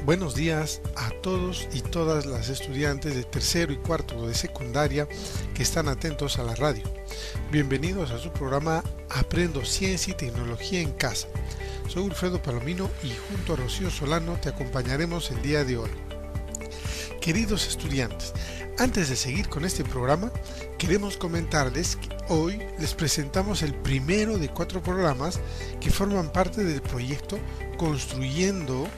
Buenos días a todos y todas las estudiantes de tercero y cuarto de secundaria que están atentos a la radio. Bienvenidos a su programa Aprendo Ciencia y Tecnología en Casa. Soy Wilfredo Palomino y junto a Rocío Solano te acompañaremos el día de hoy. Queridos estudiantes, antes de seguir con este programa, queremos comentarles que hoy les presentamos el primero de 4 programas que forman parte del proyecto Construyendo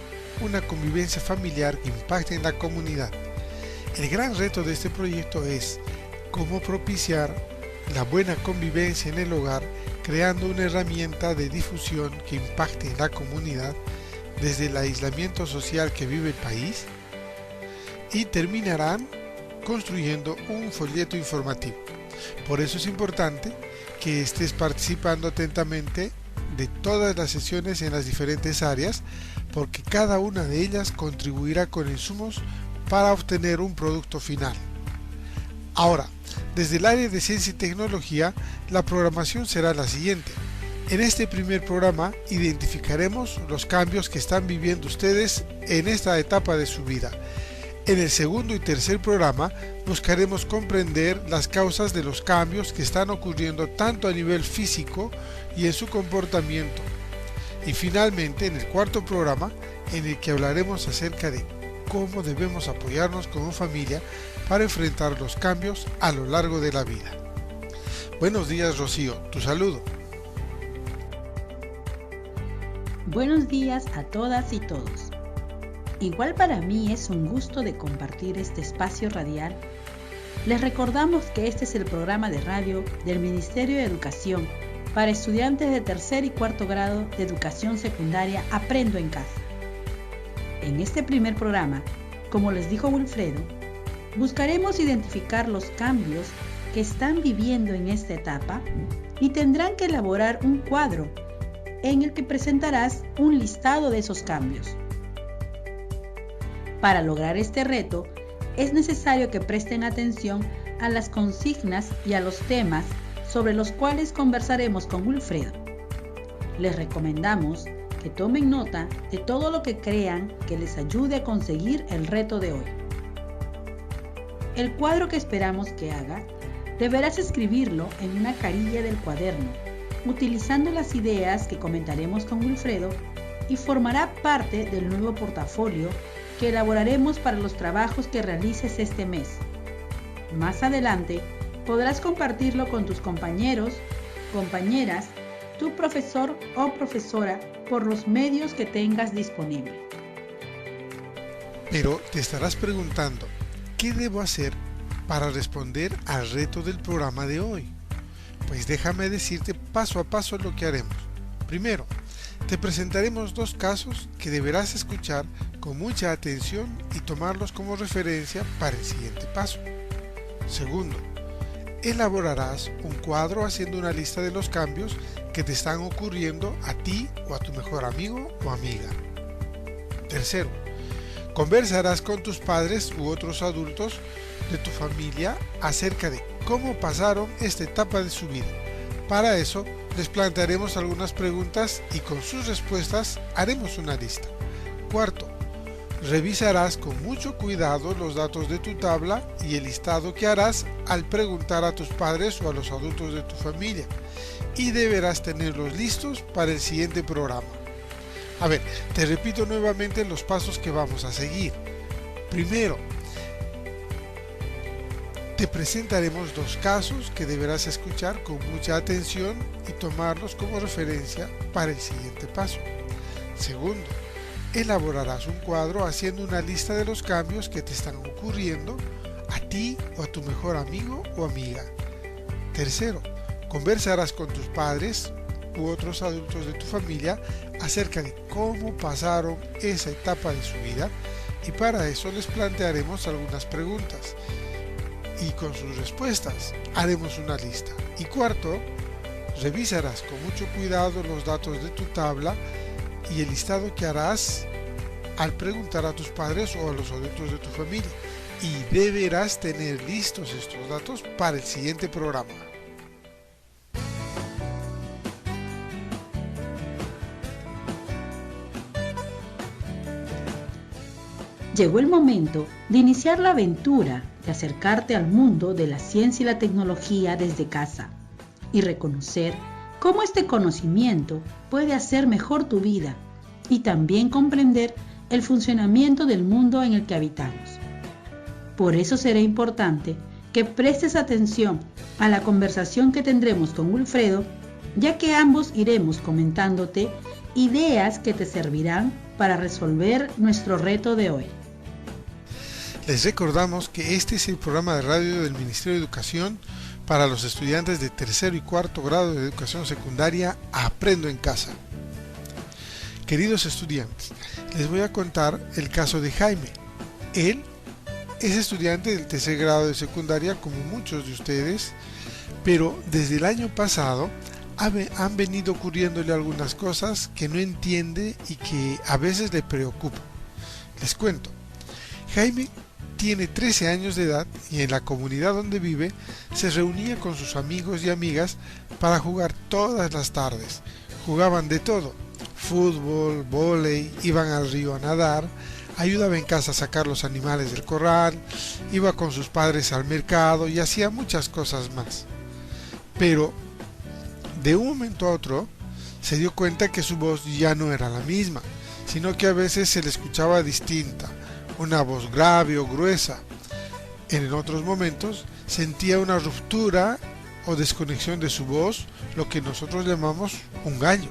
una convivencia familiar que impacte en la comunidad. El gran reto de este proyecto es cómo propiciar la buena convivencia en el hogar, creando una herramienta de difusión que impacte en la comunidad desde el aislamiento social que vive el país, y terminarán construyendo un folleto informativo. Por eso es importante que estés participando atentamente de todas las sesiones en las diferentes áreas, porque cada una de ellas contribuirá con insumos para obtener un producto final. Ahora, desde el área de ciencia y tecnología, la programación será la siguiente. En este primer programa identificaremos los cambios que están viviendo ustedes en esta etapa de su vida. En el segundo y tercer programa buscaremos comprender las causas de los cambios que están ocurriendo tanto a nivel físico y en su comportamiento. Y finalmente en el cuarto programa, en el que hablaremos acerca de cómo debemos apoyarnos como familia para enfrentar los cambios a lo largo de la vida. Buenos días, Rocío, tu saludo. Buenos días a todas y todos. Igual para mí es un gusto de compartir este espacio radial. Les recordamos que este es el programa de radio del Ministerio de Educación para estudiantes de tercer y cuarto grado de educación secundaria Aprendo en Casa. En este primer programa, como les dijo Wilfredo, buscaremos identificar los cambios que están viviendo en esta etapa y tendrán que elaborar un cuadro en el que presentarás un listado de esos cambios. Para lograr este reto, es necesario que presten atención a las consignas y a los temas sobre los cuales conversaremos con Wilfredo. Les recomendamos que tomen nota de todo lo que crean que les ayude a conseguir el reto de hoy. El cuadro que esperamos que haga, deberás escribirlo en una carilla del cuaderno, utilizando las ideas que comentaremos con Wilfredo, y formará parte del nuevo portafolio que elaboraremos para los trabajos que realices este mes. Más adelante, podrás compartirlo con tus compañeros, compañeras, tu profesor o profesora por los medios que tengas disponible. Pero te estarás preguntando, ¿qué debo hacer para responder al reto del programa de hoy? Pues déjame decirte paso a paso lo que haremos. Primero, te presentaremos 2 casos que deberás escuchar con mucha atención y tomarlos como referencia para el siguiente paso. Segundo, elaborarás un cuadro haciendo una lista de los cambios que te están ocurriendo a ti o a tu mejor amigo o amiga. Tercero, conversarás con tus padres u otros adultos de tu familia acerca de cómo pasaron esta etapa de su vida. Para eso, les plantearemos algunas preguntas y con sus respuestas haremos una lista. Cuarto, revisarás con mucho cuidado los datos de tu tabla y el listado que harás al preguntar a tus padres o a los adultos de tu familia, y deberás tenerlos listos para el siguiente programa. A ver, te repito nuevamente los pasos que vamos a seguir. Primero, te presentaremos 2 casos que deberás escuchar con mucha atención y tomarlos como referencia para el siguiente paso. Segundo, elaborarás un cuadro haciendo una lista de los cambios que te están ocurriendo a ti o a tu mejor amigo o amiga. Tercero, conversarás con tus padres u otros adultos de tu familia acerca de cómo pasaron esa etapa de su vida, y para eso les plantearemos algunas preguntas y con sus respuestas haremos una lista. Y cuarto, revisarás con mucho cuidado los datos de tu tabla y el listado que harás al preguntar a tus padres o a los adultos de tu familia, y deberás tener listos estos datos para el siguiente programa. Llegó el momento de iniciar la aventura de acercarte al mundo de la ciencia y la tecnología desde casa y reconocer cómo este conocimiento puede hacer mejor tu vida y también comprender el funcionamiento del mundo en el que habitamos. Por eso será importante que prestes atención a la conversación que tendremos con Wilfredo, ya que ambos iremos comentándote ideas que te servirán para resolver nuestro reto de hoy. Les recordamos que este es el programa de radio del Ministerio de Educación para los estudiantes de tercero y cuarto grado de educación secundaria Aprendo en Casa. Queridos estudiantes, les voy a contar el caso de Jaime. Él es estudiante del tercer grado de secundaria como muchos de ustedes, pero desde el año pasado han venido ocurriéndole algunas cosas que no entiende y que a veces le preocupan. Les cuento. Jaime tiene 13 años de edad y en la comunidad donde vive se reunía con sus amigos y amigas para jugar todas las tardes. Jugaban de todo: fútbol, vóley, iban al río a nadar, ayudaba en casa a sacar los animales del corral, iba con sus padres al mercado y hacía muchas cosas más. Pero de un momento a otro se dio cuenta que su voz ya no era la misma, sino que a veces se le escuchaba distinta, una voz grave o gruesa. En otros momentos sentía una ruptura o desconexión de su voz, lo que nosotros llamamos un gallo.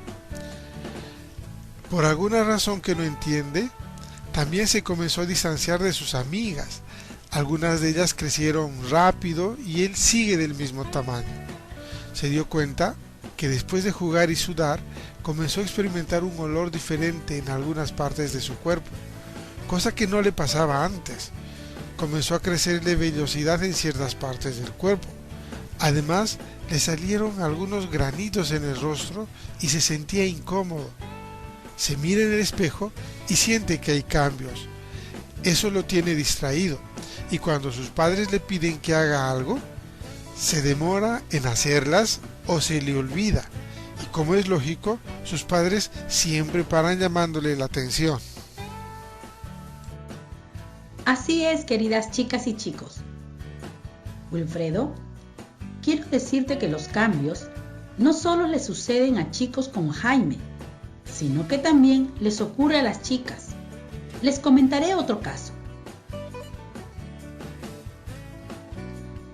Por alguna razón que no entiende, también se comenzó a distanciar de sus amigas. Algunas de ellas crecieron rápido y él sigue del mismo tamaño. Se dio cuenta que después de jugar y sudar, comenzó a experimentar un olor diferente en algunas partes de su cuerpo, cosa que no le pasaba antes. Comenzó a crecerle vellosidad en ciertas partes del cuerpo. Además, le salieron algunos granitos en el rostro y se sentía incómodo. Se mira en el espejo y siente que hay cambios. Eso lo tiene distraído, y cuando sus padres le piden que haga algo, se demora en hacerlas o se le olvida. Y como es lógico, sus padres siempre paran llamándole la atención. Así es, queridas chicas y chicos. Wilfredo, quiero decirte que los cambios no solo le suceden a chicos como Jaime, sino que también les ocurre a las chicas. Les comentaré otro caso.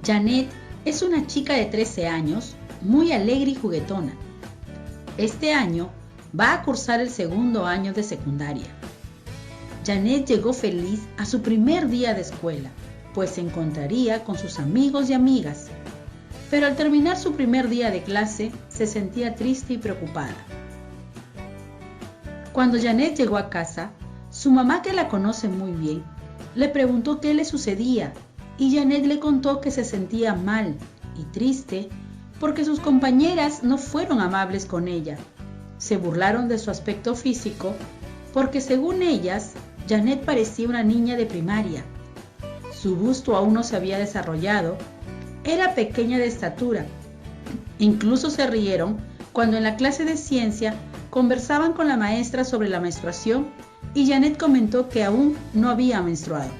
Janet es una chica de 13 años, muy alegre y juguetona. Este año va a cursar el segundo año de secundaria. Janet llegó feliz a su primer día de escuela, pues se encontraría con sus amigos y amigas. Pero al terminar su primer día de clase, se sentía triste y preocupada. Cuando Janet llegó a casa, su mamá, que la conoce muy bien, le preguntó qué le sucedía y Janet le contó que se sentía mal y triste porque sus compañeras no fueron amables con ella. Se burlaron de su aspecto físico porque, según ellas, Janet parecía una niña de primaria. Su busto aún no se había desarrollado, era pequeña de estatura. Incluso se rieron cuando en la clase de ciencia conversaban con la maestra sobre la menstruación y Janet comentó que aún no había menstruado.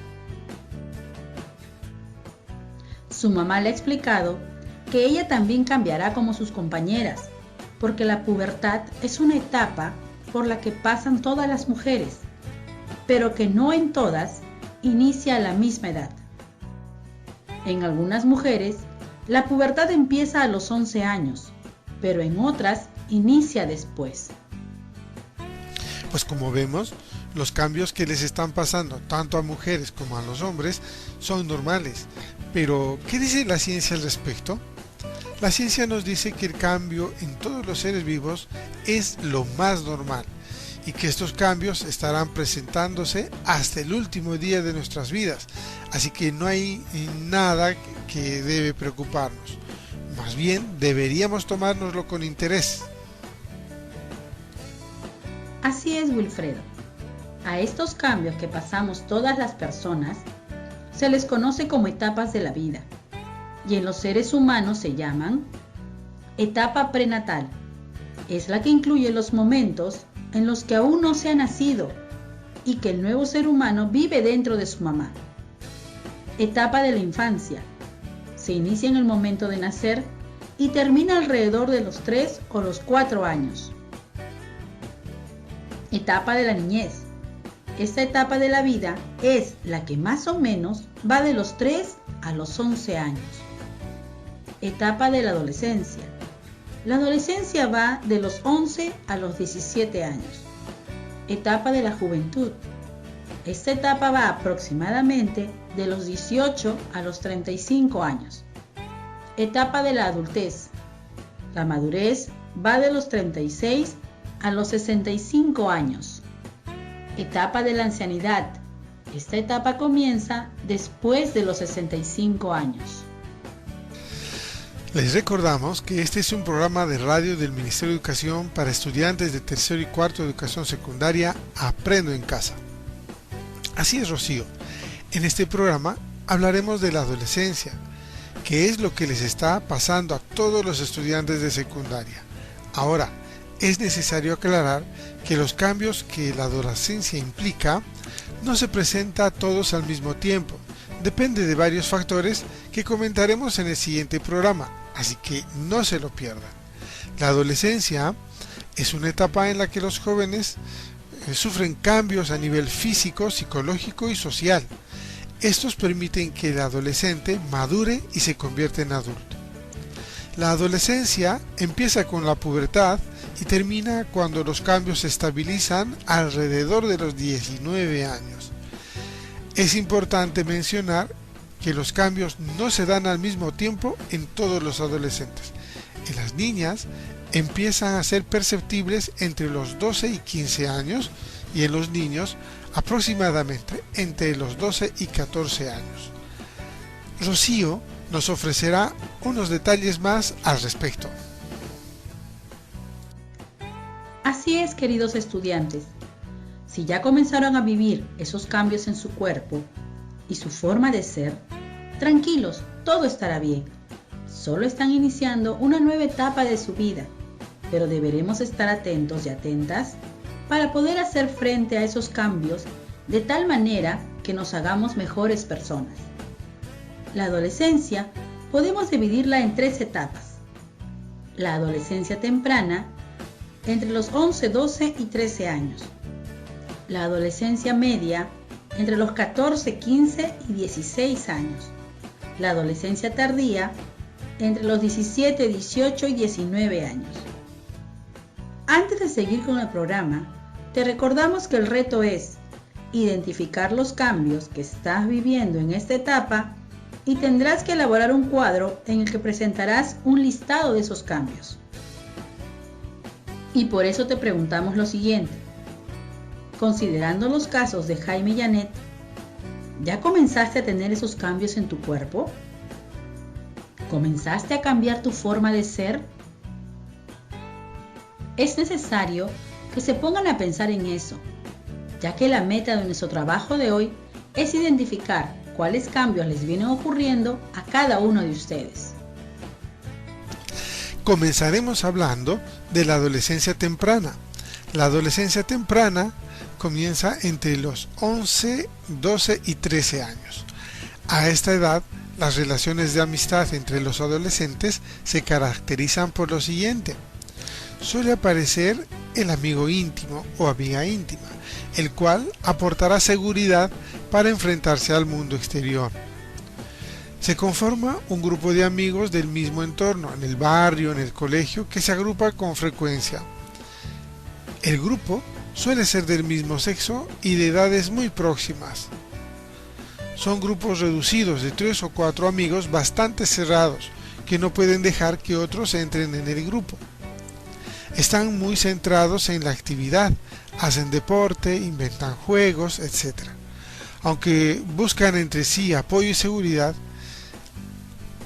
Su mamá le ha explicado que ella también cambiará como sus compañeras, porque la pubertad es una etapa por la que pasan todas las mujeres, pero que no en todas inicia a la misma edad. En algunas mujeres, la pubertad empieza a los 11 años, pero en otras inicia después. Pues como vemos, los cambios que les están pasando tanto a mujeres como a los hombres son normales. Pero, ¿qué dice la ciencia al respecto? La ciencia nos dice que el cambio en todos los seres vivos es lo más normal y que estos cambios estarán presentándose hasta el último día de nuestras vidas. Así que no hay nada que debe preocuparnos. Más bien, deberíamos tomárnoslo con interés. Así es, Wilfredo. A estos cambios que pasamos todas las personas se les conoce como etapas de la vida, y en los seres humanos se llaman etapa prenatal. Es la que incluye los momentos en los que aún no se ha nacido, y que el nuevo ser humano vive dentro de su mamá. Etapa de la infancia. Se inicia en el momento de nacer y termina alrededor de los 3 o los 4 años. Etapa de la niñez. Esta etapa de la vida es la que más o menos va de los 3 a los 11 años. Etapa de la adolescencia. La adolescencia va de los 11 a los 17 años. Etapa de la juventud. Esta etapa va aproximadamente de los 18 a los 35 años. Etapa de la adultez. La madurez va de los 36 a los 65 años. Etapa de la ancianidad. Esta etapa comienza después de los 65 años. Les recordamos que este es un programa de radio del Ministerio de Educación para estudiantes de tercero y cuarto de educación secundaria Aprendo en Casa. Así es, Rocío. En este programa hablaremos de la adolescencia, que es lo que les está pasando a todos los estudiantes de secundaria. Ahora, es necesario aclarar que los cambios que la adolescencia implica no se presentan a todos al mismo tiempo. Depende de varios factores que comentaremos en el siguiente programa, así que no se lo pierdan. La adolescencia es una etapa en la que los jóvenes sufren cambios a nivel físico, psicológico y social. Estos permiten que el adolescente madure y se convierta en adulto. La adolescencia empieza con la pubertad y termina cuando los cambios se estabilizan alrededor de los 19 años. Es importante mencionar que los cambios no se dan al mismo tiempo en todos los adolescentes. En las niñas empiezan a ser perceptibles entre los 12 y 15 años y en los niños aproximadamente entre los 12 y 14 años. Rocío nos ofrecerá unos detalles más al respecto. Así es, queridos estudiantes. Si ya comenzaron a vivir esos cambios en su cuerpo y su forma de ser, tranquilos, todo estará bien. Solo están iniciando una nueva etapa de su vida, pero deberemos estar atentos y atentas para poder hacer frente a esos cambios de tal manera que nos hagamos mejores personas. La adolescencia podemos dividirla en 3 etapas. La adolescencia temprana, entre los 11, 12 y 13 años. La adolescencia media, entre los 14, 15 y 16 años. La adolescencia tardía, entre los 17, 18 y 19 años. Antes de seguir con el programa, te recordamos que el reto es identificar los cambios que estás viviendo en esta etapa y tendrás que elaborar un cuadro en el que presentarás un listado de esos cambios. Y por eso te preguntamos lo siguiente. Considerando los casos de Jaime y Janet, ¿ya comenzaste a tener esos cambios en tu cuerpo? ¿Comenzaste a cambiar tu forma de ser? Es necesario que se pongan a pensar en eso, ya que la meta de nuestro trabajo de hoy es identificar cuáles cambios les vienen ocurriendo a cada uno de ustedes. Comenzaremos hablando de la adolescencia temprana. La adolescencia temprana comienza entre los 11, 12 y 13 años. A esta edad, las relaciones de amistad entre los adolescentes se caracterizan por lo siguiente. Suele aparecer el amigo íntimo o amiga íntima, el cual aportará seguridad para enfrentarse al mundo exterior. Se conforma un grupo de amigos del mismo entorno, en el barrio, en el colegio, que se agrupa con frecuencia. El grupo suele ser del mismo sexo y de edades muy próximas. Son grupos reducidos de 3 o 4 amigos bastante cerrados, que no pueden dejar que otros entren en el grupo. Están muy centrados en la actividad, hacen deporte, inventan juegos, etc. Aunque buscan entre sí apoyo y seguridad,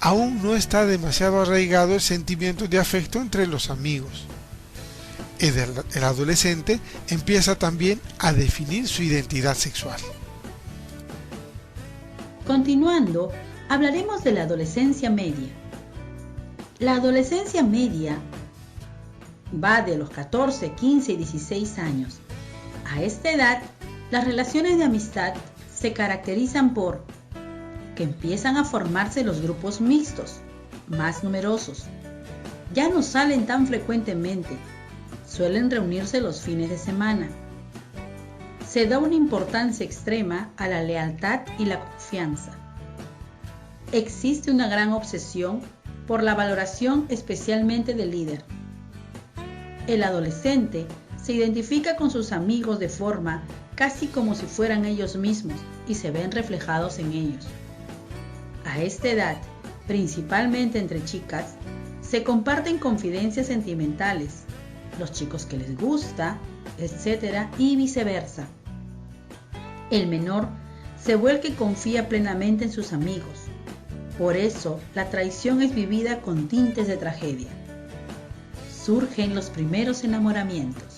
aún no está demasiado arraigado el sentimiento de afecto entre los amigos. El adolescente empieza también a definir su identidad sexual. Continuando, hablaremos de la adolescencia media. La adolescencia media va de los 14, 15 y 16 años. A esta edad Las relaciones de amistad se caracterizan por que empiezan a formarse los grupos mixtos, más numerosos. Ya no salen tan frecuentemente, suelen reunirse los fines de semana. Se da una importancia extrema a la lealtad y la confianza. Existe una gran obsesión por la valoración especialmente del líder. El adolescente se identifica con sus amigos de forma casi como si fueran ellos mismos y se ven reflejados en ellos. A esta edad, principalmente entre chicas, se comparten confidencias sentimentales, los chicos que les gusta, etc. y viceversa. El menor se vuelve y confía plenamente en sus amigos. Por eso, la traición es vivida con tintes de tragedia. Surgen los primeros enamoramientos.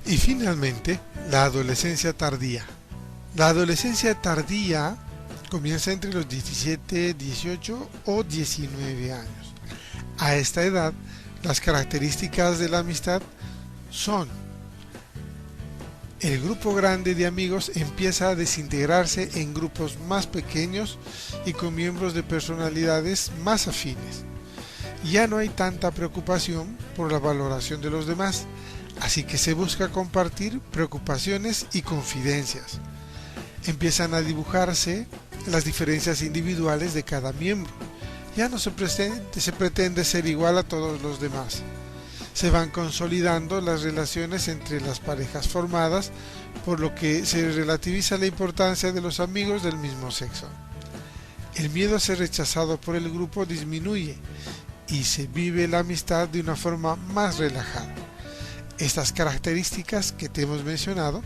Y finalmente, la adolescencia tardía. La adolescencia tardía comienza entre los 17, 18 o 19 años. A esta edad, las características de la amistad son: el grupo grande de amigos empieza a desintegrarse en grupos más pequeños y con miembros de personalidades más afines. Ya no hay tanta preocupación por la valoración de los demás, así que se busca compartir preocupaciones y confidencias. Empiezan a dibujarse las diferencias individuales de cada miembro. Ya no se pretende ser igual a todos los demás. Se van consolidando las relaciones entre las parejas formadas, por lo que se relativiza la importancia de los amigos del mismo sexo. El miedo a ser rechazado por el grupo disminuye y se vive la amistad de una forma más relajada. Estas características que te hemos mencionado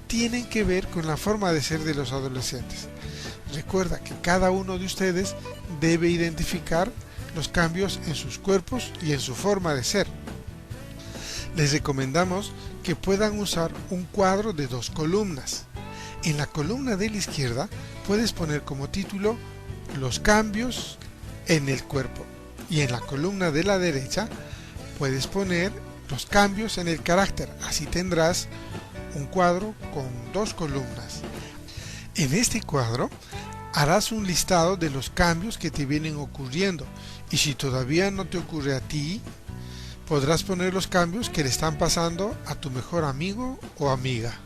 tienen que ver con la forma de ser de los adolescentes. Recuerda que cada uno de ustedes debe identificar los cambios en sus cuerpos y en su forma de ser. Les recomendamos que puedan usar un cuadro de 2 columnas. En la columna de la izquierda puedes poner como título los cambios en el cuerpo, y en la columna de la derecha puedes poner los cambios en el carácter. Así tendrás un cuadro con 2 columnas. En este cuadro harás un listado de los cambios que te vienen ocurriendo, y si todavía no te ocurre a ti, podrás poner los cambios que le están pasando a tu mejor amigo o amiga.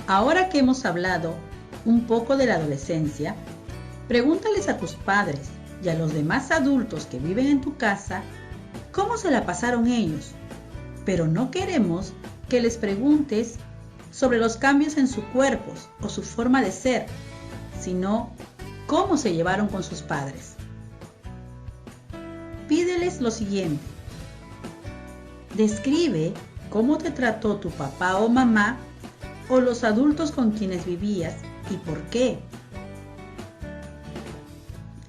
Ahora que hemos hablado un poco de la adolescencia, pregúntales a tus padres y a los demás adultos que viven en tu casa cómo se la pasaron ellos, pero no queremos que les preguntes sobre los cambios en sus cuerpos o su forma de ser, sino cómo se llevaron con sus padres. Pídeles lo siguiente: describe cómo te trató tu papá o mamá o los adultos con quienes vivías y por qué.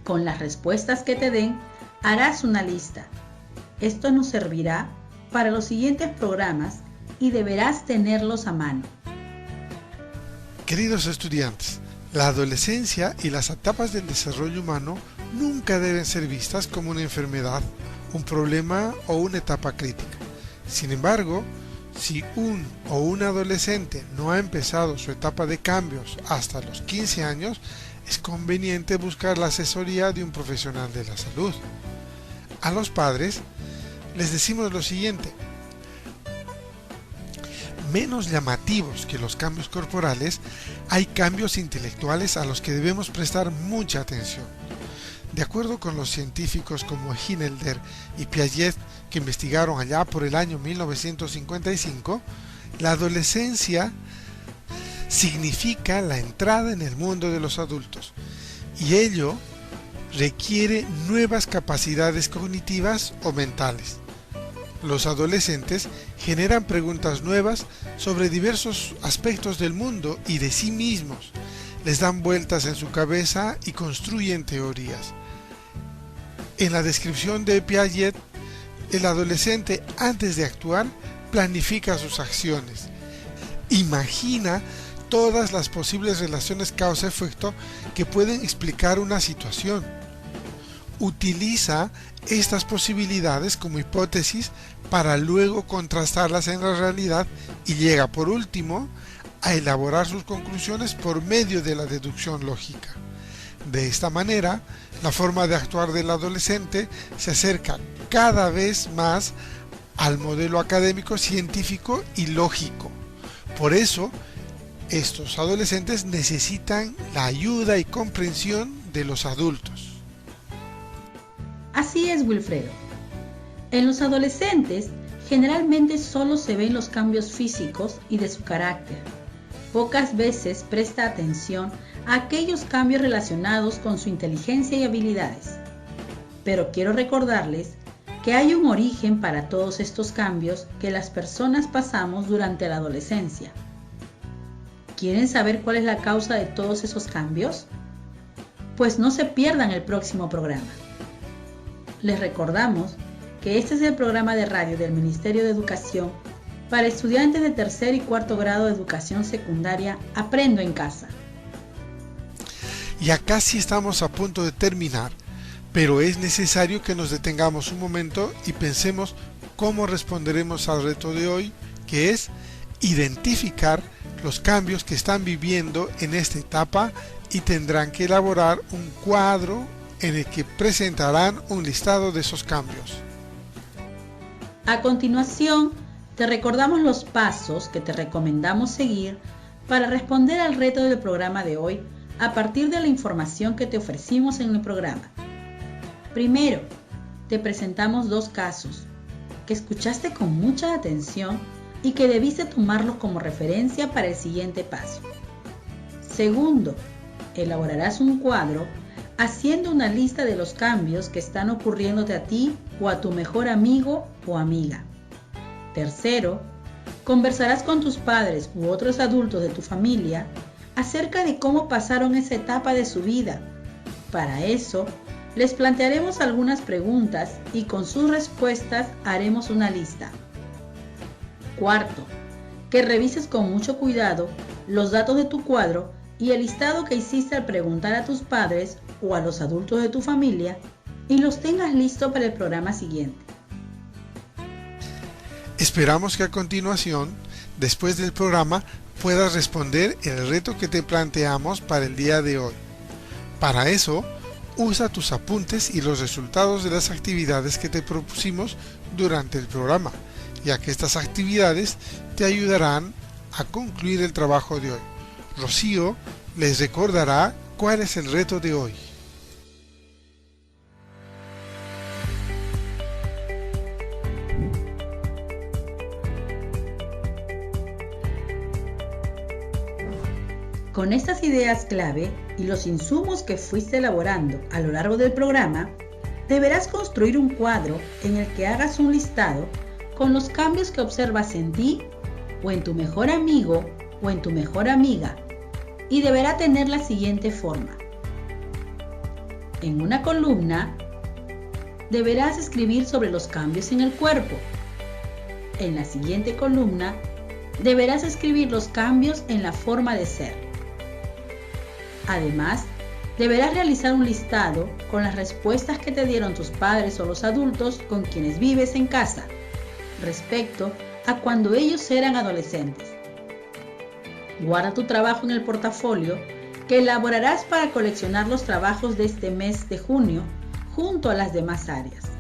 Con las respuestas que te den, harás una lista. Esto nos servirá para los siguientes programas y deberás tenerlos a mano. Queridos estudiantes, la adolescencia y las etapas del desarrollo humano nunca deben ser vistas como una enfermedad, un problema o una etapa crítica. Sin embargo, si un o una adolescente no ha empezado su etapa de cambios hasta los 15 años, es conveniente buscar la asesoría de un profesional de la salud. A los padres les decimos lo siguiente: menos llamativos que los cambios corporales, hay cambios intelectuales a los que debemos prestar mucha atención. De acuerdo con los científicos como Hinelder y Piaget, que investigaron allá por el año 1955, la adolescencia significa la entrada en el mundo de los adultos, y ello requiere nuevas capacidades cognitivas o mentales. Los adolescentes generan preguntas nuevas sobre diversos aspectos del mundo y de sí mismos, les dan vueltas en su cabeza y construyen teorías. En la descripción de Piaget, el adolescente, antes de actuar, planifica sus acciones, imagina todas las posibles relaciones causa-efecto que pueden explicar una situación. utiliza estas posibilidades como hipótesis para luego contrastarlas en la realidad y llega por último a elaborar sus conclusiones por medio de la deducción lógica. De esta manera, la forma de actuar del adolescente se acerca cada vez más al modelo académico, científico y lógico. Por eso, estos adolescentes necesitan la ayuda y comprensión de los adultos. Así es, Wilfredo. En los adolescentes generalmente solo se ven los cambios físicos y de su carácter. Pocas veces presta atención a aquellos cambios relacionados con su inteligencia y habilidades. Pero quiero recordarles que hay un origen para todos estos cambios que las personas pasamos durante la adolescencia. ¿Quieren saber cuál es la causa de todos esos cambios? Pues no se pierdan el próximo programa. Les recordamos que este es el programa de radio del Ministerio de Educación para estudiantes de tercer y cuarto grado de educación secundaria. Aprendo en casa. Ya casi estamos a punto de terminar, pero es necesario que nos detengamos un momento y pensemos cómo responderemos al reto de hoy, que es identificar los cambios que están viviendo en esta etapa y tendrán que elaborar un cuadro en el que presentarán un listado de esos cambios. A continuación, te recordamos los pasos que te recomendamos seguir para responder al reto del programa de hoy a partir de la información que te ofrecimos en el programa. Primero, te presentamos 2 casos que escuchaste con mucha atención y que debiste tomarlos como referencia para el siguiente paso. Segundo, elaborarás un cuadro haciendo una lista de los cambios que están ocurriéndote a ti o a tu mejor amigo o amiga. Tercero, conversarás con tus padres u otros adultos de tu familia acerca de cómo pasaron esa etapa de su vida. Para eso, les plantearemos algunas preguntas y con sus respuestas haremos una lista. Cuarto, que revises con mucho cuidado los datos de tu cuadro y el listado que hiciste al preguntar a tus padres o a los adultos de tu familia y los tengas listos para el programa siguiente. Esperamos que a continuación, después del programa, puedas responder el reto que te planteamos para el día de hoy. Para eso, usa tus apuntes y los resultados de las actividades que te propusimos durante el programa, ya que estas actividades te ayudarán a concluir el trabajo de hoy. Rocío les recordará cuál es el reto de hoy. Con estas ideas clave y los insumos que fuiste elaborando a lo largo del programa, deberás construir un cuadro en el que hagas un listado con los cambios que observas en ti o en tu mejor amigo o en tu mejor amiga, y deberá tener la siguiente forma. En una columna deberás escribir sobre los cambios en el cuerpo. En la siguiente columna deberás escribir los cambios en la forma de ser. Además, deberás realizar un listado con las respuestas que te dieron tus padres o los adultos con quienes vives en casa respecto a cuando ellos eran adolescentes. Guarda tu trabajo en el portafolio que elaborarás para coleccionar los trabajos de este mes de junio junto a las demás áreas.